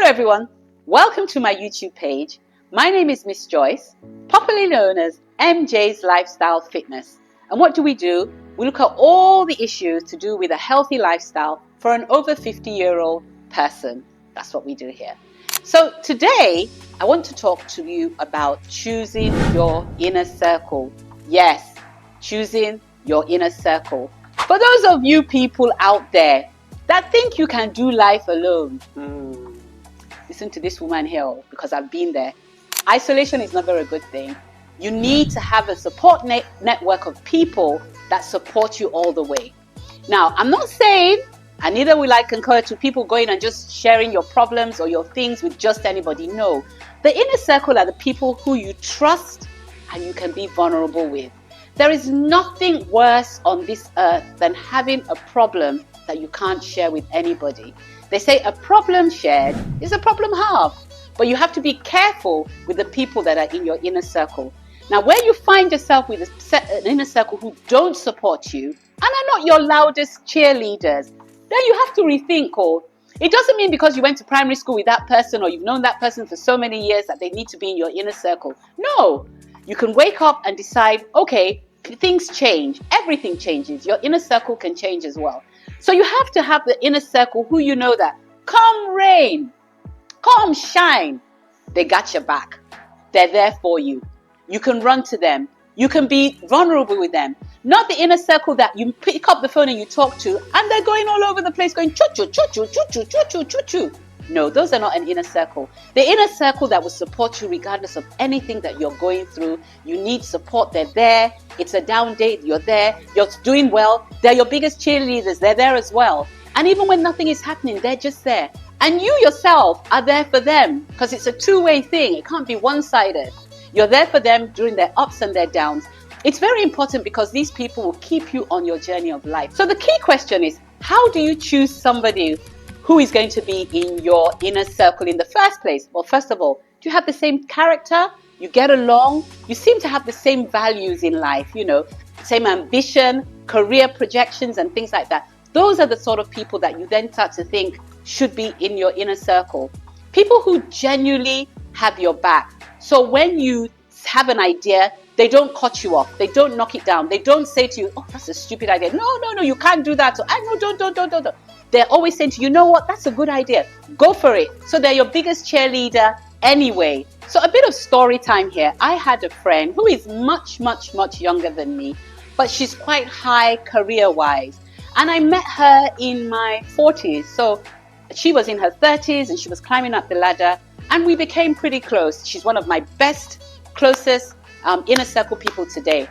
everyone, welcome to my YouTube page. My name is Miss Joyce, popularly known as MJ's Lifestyle Fitness. And what do? We look at all the issues to do with a healthy lifestyle for an over 50-year-old person. That's what we do here. So today, I want to talk to you about choosing your inner circle. Yes, choosing your inner circle. For those of you people out there that think you can do life alone, listen to this woman here, because I've been there. Isolation is never a good thing. You need to have a support network of people that support you all the way. Now, I'm not saying, and neither will I concur to people going and just sharing your problems or your things with just anybody. No, the inner circle are the people who you trust and you can be vulnerable with. There is nothing worse on this earth than having a problem that you can't share with anybody. They say a problem shared is a problem halved, but you have to be careful with the people that are in your inner circle. Now, where you find yourself with an inner circle who don't support you and are not your loudest cheerleaders, then you have to rethink. Or it doesn't mean because you went to primary school with that person or you've known that person for so many years that they need to be in your inner circle. No, you can wake up and decide, okay, things change, everything changes. Your inner circle can change as well. So you have to have the inner circle who you know that come rain, come shine, they got your back. They're there for you. You can run to them. You can be vulnerable with them. Not the inner circle that you pick up the phone and you talk to and they're going all over the place going choo-choo, choo-choo, choo-choo, choo-choo, choo-choo. No, those are not an inner circle. The inner circle that will support you regardless of anything that you're going through. You need support. They're there. It's a down day. You're there. You're doing well. They're your biggest cheerleaders. They're there as well. And even when nothing is happening, they're just there. And you yourself are there for them because it's a two-way thing. It can't be one-sided. You're there for them during their ups and their downs. It's very important because these people will keep you on your journey of life. So the key question is, how do you choose somebody who is going to be in your inner circle in the first place? Well, first of all, do you have the same character? You get along? You seem to have the same values in life, same ambition, career projections and things like that. Those are the sort of people that you then start to think should be in your inner circle. People who genuinely have your back. So when you have an idea, they don't cut you off. They don't knock it down. They don't say to you, oh, that's a stupid idea. No, you can't do that. So I know, don't. They're always saying to you, you know what, that's a good idea. Go for it. So they're your biggest cheerleader anyway. So a bit of story time here. I had a friend who is much, much, much younger than me, but she's quite high career-wise. And I met her in my 40s. So she was in her 30s and she was climbing up the ladder and we became pretty close. She's one of my best, closest inner circle people today.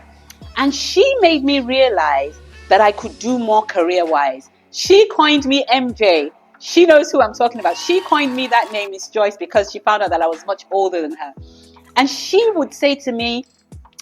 And she made me realize that I could do more career-wise. She coined me MJ. She knows who I'm talking about. She coined me that name, Miss Joyce, because she found out that I was much older than her. And she would say to me,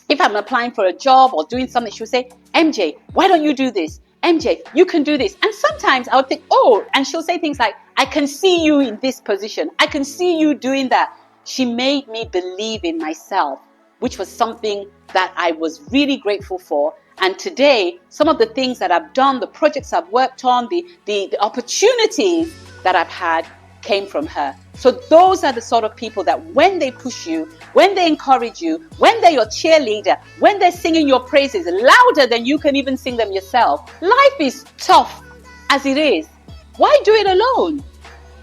if I'm applying for a job or doing something, she would say, MJ, why don't you do this? MJ, you can do this. And sometimes I would think, oh, and she'll say things like, I can see you in this position. I can see you doing that. She made me believe in myself, which was something that I was really grateful for. And today, some of the things that I've done, the projects I've worked on, the opportunities that I've had came from her. So those are the sort of people that when they push you, when they encourage you, when they're your cheerleader, when they're singing your praises louder than you can even sing them yourself. Life is tough as it is. Why do it alone?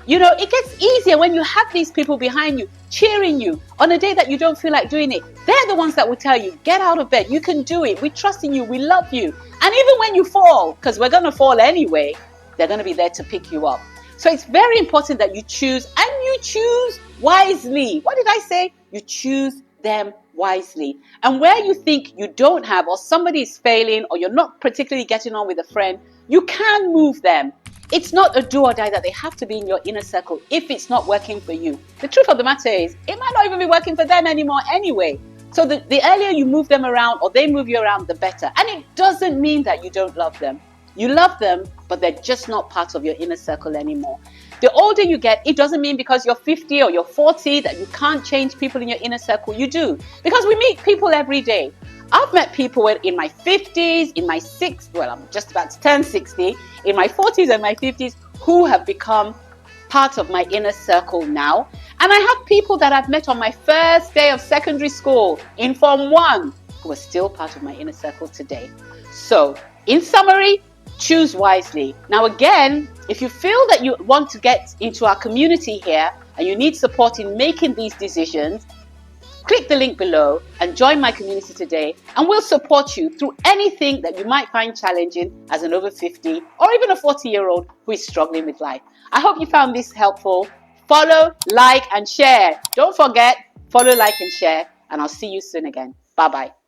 It gets easier when you have these people behind you, cheering you on a day that you don't feel like doing it. They're the ones that will tell you, get out of bed, you can do it, we trust in you, we love you. And even when you fall, because we're going to fall anyway, they're going to be there to pick you up. So it's very important that you choose, and you choose wisely. What did I say? You choose them wisely. And where you think you don't have, or somebody is failing, or you're not particularly getting on with a friend, you can move them. It's not a do or die that they have to be in your inner circle if it's not working for you. The truth of the matter is, it might not even be working for them anymore anyway. So the earlier you move them around or they move you around, the better. And it doesn't mean that you don't love them. You love them, but they're just not part of your inner circle anymore. The older you get, it doesn't mean because you're 50 or you're 40 that you can't change people in your inner circle. You do. Because we meet people every day. I've met people in my 50s, in my 60s, well, I'm just about to turn 60, in my 40s and my 50s, who have become part of my inner circle now. And I have people that I've met on my first day of secondary school in Form 1 who are still part of my inner circle today. So, in summary, choose wisely. Now again, if you feel that you want to get into our community here and you need support in making these decisions, click the link below and join my community today, and we'll support you through anything that you might find challenging as an over 50 or even a 40-year-old who is struggling with life. I hope you found this helpful. Follow, like, and share. Don't forget, follow, like, and share, and I'll see you soon again. Bye-bye.